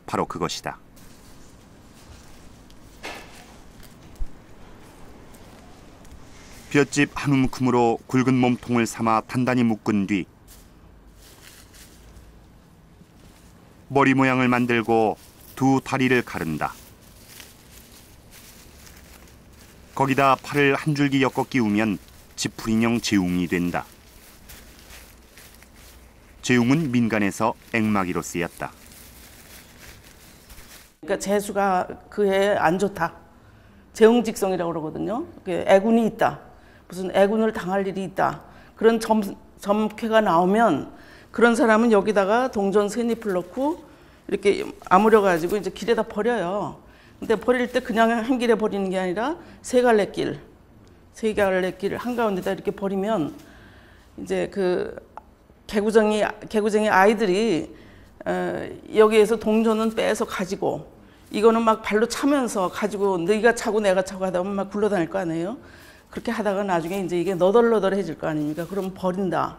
바로 그것이다. 볏짚 한 움큼으로 굵은 몸통을 삼아 단단히 묶은 뒤 머리 모양을 만들고 두 다리를 가른다. 거기다 팔을 한 줄기 엮어 끼우면 지푸린형 제웅이 된다. 제웅은 민간에서 액마기로 쓰였다. 그러니까 재수가 그해 안 좋다. 재웅직성이라고 그러거든요. 애군이 있다. 무슨 애군을 당할 일이 있다. 그런 점괘가 나오면 그런 사람은 여기다가 동전 셋잎을 넣고 이렇게 아무려 가지고 이제 길에다 버려요. 근데 버릴 때 그냥 한 길에 버리는 게 아니라 세 갈래 길 한가운데다 이렇게 버리면 이제 그 개구쟁이 아이들이 여기에서 동전은 빼서 가지고 이거는 막 발로 차면서 가지고 네가 차고 내가 차고 하다 보면 막 굴러다닐 거 아니에요. 그렇게 하다가 나중에 이제 이게 너덜너덜해질 거 아닙니까? 그럼 버린다.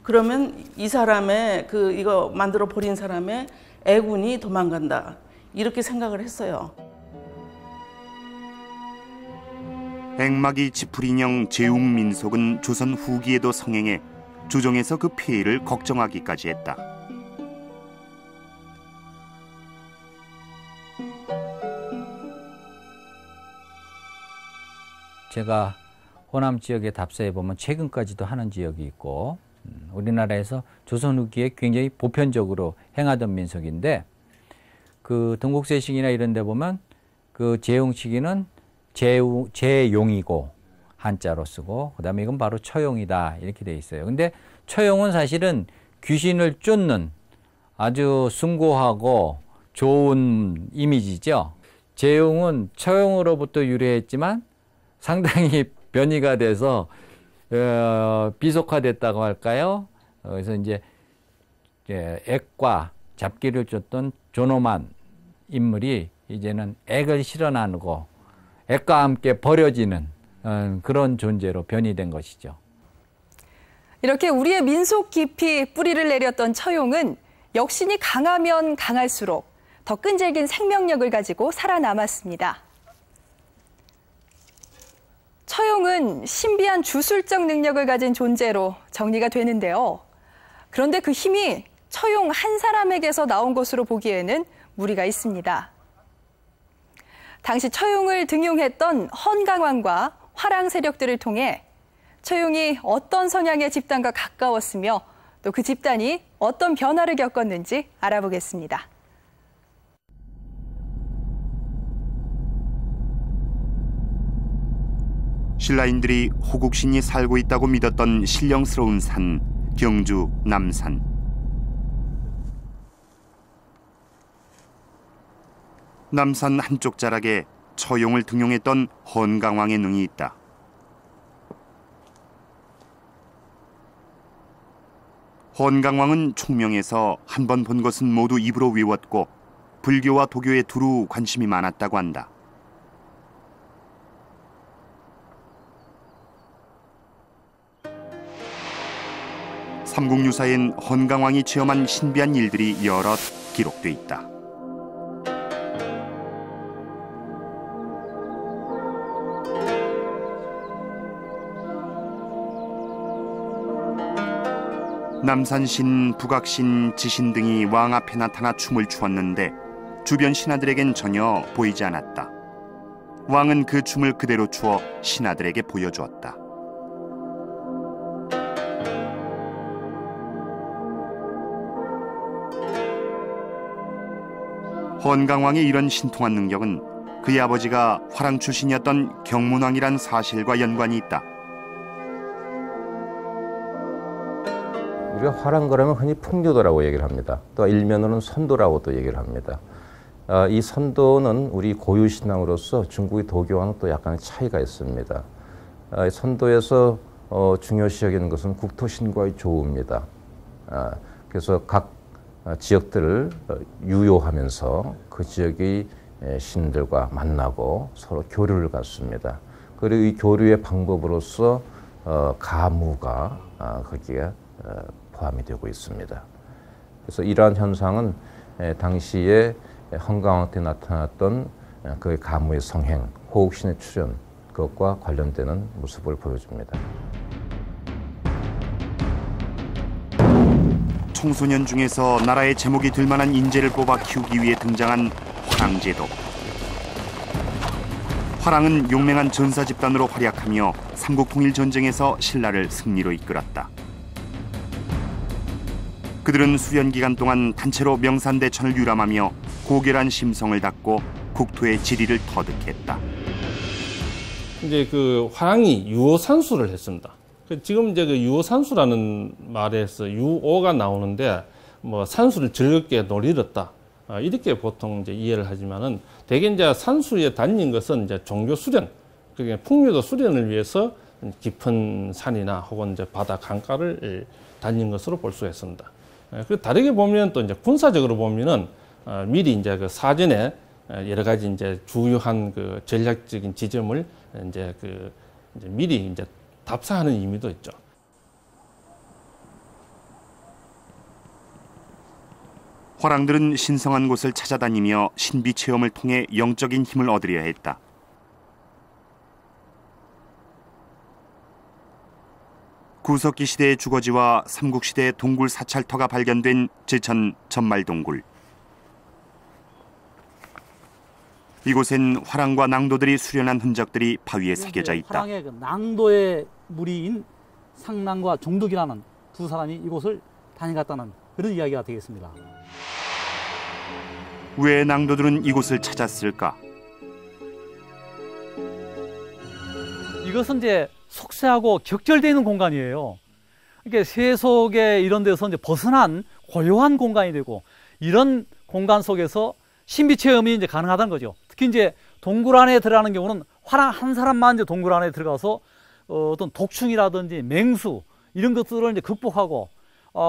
그러면 이 사람의 이거 만들어 버린 사람의 애군이 도망간다. 이렇게 생각을 했어요. 액마기 지푸린형 제웅 민속은 조선 후기에도 성행해 조정에서 그 폐해를 걱정하기까지 했다. 제가 호남 지역에 답사해 보면 최근까지도 하는 지역이 있고 우리나라에서 조선 후기에 굉장히 보편적으로 행하던 민속인데 그 동국세식이나 이런 데 보면 그 제용시기는 제용이고 한자로 쓰고 그다음에 이건 바로 처용이다 이렇게 돼 있어요. 근데 처용은 사실은 귀신을 쫓는 아주 숭고하고 좋은 이미지죠. 제용은 처용으로부터 유래했지만 상당히 변이가 돼서 비속화됐다고 할까요? 그래서 이제 액과 잡기를 쫓던 존엄한 인물이 이제는 액을 실어 나누고 액과 함께 버려지는 그런 존재로 변이된 것이죠. 이렇게 우리의 민속 깊이 뿌리를 내렸던 처용은 역신이 강하면 강할수록 더 끈질긴 생명력을 가지고 살아남았습니다. 처용은 신비한 주술적 능력을 가진 존재로 정리가 되는데요. 그런데 그 힘이 처용 한 사람에게서 나온 것으로 보기에는 무리가 있습니다. 당시 처용을 등용했던 헌강왕과 화랑 세력들을 통해 처용이 어떤 성향의 집단과 가까웠으며 또 그 집단이 어떤 변화를 겪었는지 알아보겠습니다. 신라인들이 호국신이 살고 있다고 믿었던 신령스러운 산, 경주 남산. 남산 한쪽 자락에 처용을 등용했던 헌강왕의 능이 있다. 헌강왕은 총명해서 한 번 본 것은 모두 입으로 외웠고 불교와 도교에 두루 관심이 많았다고 한다. 삼국유사엔 헌강왕이 체험한 신비한 일들이 여럿 기록돼 있다. 남산신, 북악신, 지신 등이 왕 앞에 나타나 춤을 추었는데 주변 신하들에겐 전혀 보이지 않았다. 왕은 그 춤을 그대로 추어 신하들에게 보여주었다. 헌강왕의 이런 신통한 능력은 그의 아버지가 화랑 출신이었던 경문왕이란 사실과 연관이 있다. 우리가 화랑 그러면 흔히 풍류도라고 얘기를 합니다. 또 일면으로는 선도라고도 얘기를 합니다. 이 선도는 우리 고유 신앙으로서 중국의 도교와는 또 약간의 차이가 있습니다. 선도에서 중요시 여기는 것은 국토신과의 조우입니다. 그래서 각 지역들을 유효하면서 그 지역의 신들과 만나고 서로 교류를 갖습니다. 그리고 이 교류의 방법으로서 가무가 거기에 포함이 되고 있습니다. 그래서 이러한 현상은 당시에 헌강왕 때 나타났던 그 가무의 성행, 호국신의 출현, 그것과 관련되는 모습을 보여줍니다. 청소년 중에서 나라의 제목이 들 만한 인재를 뽑아 키우기 위해 등장한 화랑제도. 화랑은 용맹한 전사 집단으로 활약하며 삼국통일전쟁에서 신라를 승리로 이끌었다. 그들은 수련 기간 동안 단체로 명산대천을 유람하며 고결한 심성을 닦고 국토의 지리를 터득했다. 이제 그 화랑이 유오산수를 했습니다. 지금 이제 그 유오산수라는 말에서 유오가 나오는데 뭐 산수를 즐겁게 놀이렀다. 이렇게 보통 이제 이해를 하지만은 대개 이제 산수에 다닌 것은 이제 종교 수련, 그게 풍류도 수련을 위해서 깊은 산이나 혹은 이제 바다 강가를 다닌 것으로 볼 수가 있습니다. 그 다르게 보면 또 이제 군사적으로 보면은 미리 이제 그 사전에 여러 가지 이제 주요한 그 전략적인 지점을 이제 미리 이제 답사하는 의미도 있죠. 화랑들은 신성한 곳을 찾아다니며 신비 체험을 통해 영적인 힘을 얻으려 했다. 구석기 시대의 주거지와 삼국시대의 동굴 사찰터가 발견된 제천 전말동굴. 이곳엔 화랑과 낭도들이 수련한 흔적들이 바위에 새겨져 있다. 화랑의 그 낭도의 무리인 상랑과 종덕이라는 두 사람이 이곳을 다녀갔다는 그런 이야기가 되겠습니다. 왜 낭도들은 이곳을 찾았을까? 이것은 이제 속세하고 격절되어 있는 공간이에요. 그러니까 세속의 이런 데서 이제 벗어난 고요한 공간이 되고, 이런 공간 속에서 신비 체험이 이제 가능하다는 거죠. 특히 이제 동굴 안에 들어가는 경우는 화랑 한 사람만 이제 동굴 안에 들어가서 어떤 독충이라든지 맹수 이런 것들을 이제 극복하고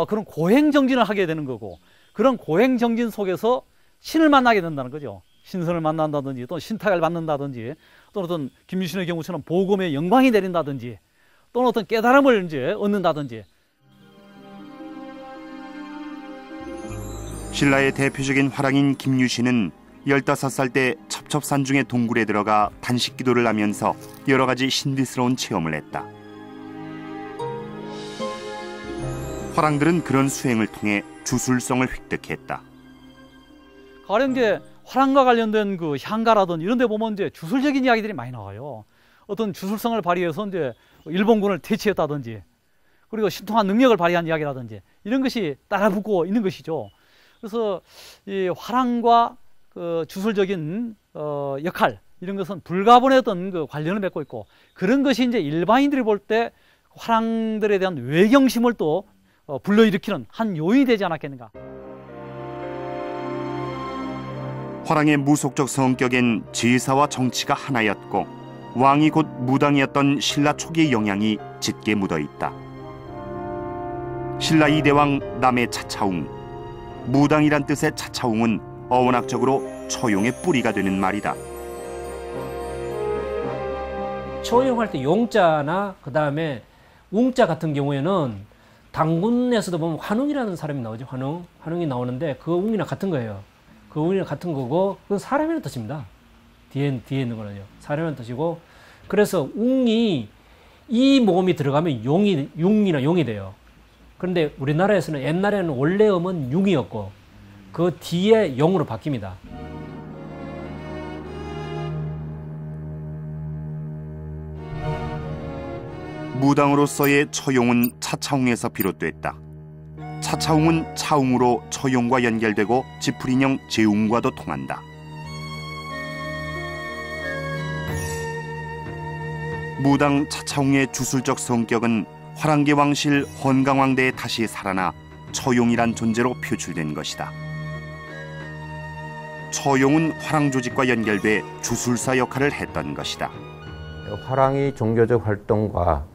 그런 고행정진을 하게 되는 거고, 그런 고행정진 속에서 신을 만나게 된다는 거죠. 신선을 만난다든지 또 신탁을 받는다든지 또는 어떤 김유신의 경우처럼 복음의 영광이 내린다든지 또는 어떤 깨달음을 이제 얻는다든지. 신라의 대표적인 화랑인 김유신은 15살 때 첩첩산중의 동굴에 들어가 단식 기도를 하면서 여러 가지 신비스러운 체험을 했다. 화랑들은 그런 수행을 통해 주술성을 획득했다. 가령 이제 화랑과 관련된 그 향가라든지 이런 데 보면 이제 주술적인 이야기들이 많이 나와요. 어떤 주술성을 발휘해서 이제 일본군을 퇴치했다든지, 그리고 신통한 능력을 발휘한 이야기라든지 이런 것이 따라붙고 있는 것이죠. 그래서 이 화랑과 그 주술적인 역할 이런 것은 불가분의 어떤 그 관련을 맺고 있고, 그런 것이 이제 일반인들이 볼 때 화랑들에 대한 외경심을 또 불러일으키는 한 요인이 되지 않았겠는가. 화랑의 무속적 성격엔 제사와 정치가 하나였고 왕이 곧 무당이었던 신라 초기의 영향이 짙게 묻어있다. 신라 2대왕 남의 차차웅, 무당이란 뜻의 차차웅은 어원학적으로 처용의 뿌리가 되는 말이다. 처용할 때 용자나 그 다음에 웅자 같은 경우에는 당군에서도 보면 환웅이라는 사람이 나오죠. 환웅이 나오는데 그 웅이랑 같은 거예요. 그 웅이랑 같은 거고 그건 사람이라는 뜻입니다. 뒤에 있는 거는요. 사람이라는 뜻이고, 그래서 웅이 이 모음이 들어가면 융이나 용이 돼요. 그런데 우리나라에서는 옛날에는 원래 음은 융이었고 그 뒤에 용으로 바뀝니다. 무당으로서의 처용은 차차웅에서 비롯됐다. 차차웅은 차웅으로 처용과 연결되고 지풀인형 제웅과도 통한다. 무당 차차웅의 주술적 성격은 화랑계 왕실 헌강왕대에 다시 살아나 처용이란 존재로 표출된 것이다. 처용은 화랑 조직과 연결돼 주술사 역할을 했던 것이다. 화랑이 종교적 활동과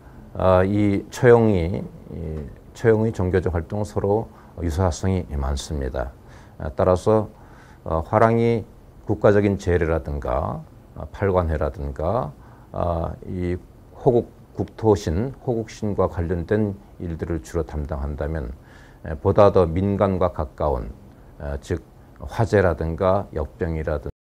이 처용의 종교적 활동 서로 유사성이 많습니다. 따라서 화랑이 국가적인 제례라든가 팔관회라든가 이 국토신, 호국신과 관련된 일들을 주로 담당한다면 보다 더 민간과 가까운, 즉 화재라든가 역병이라든가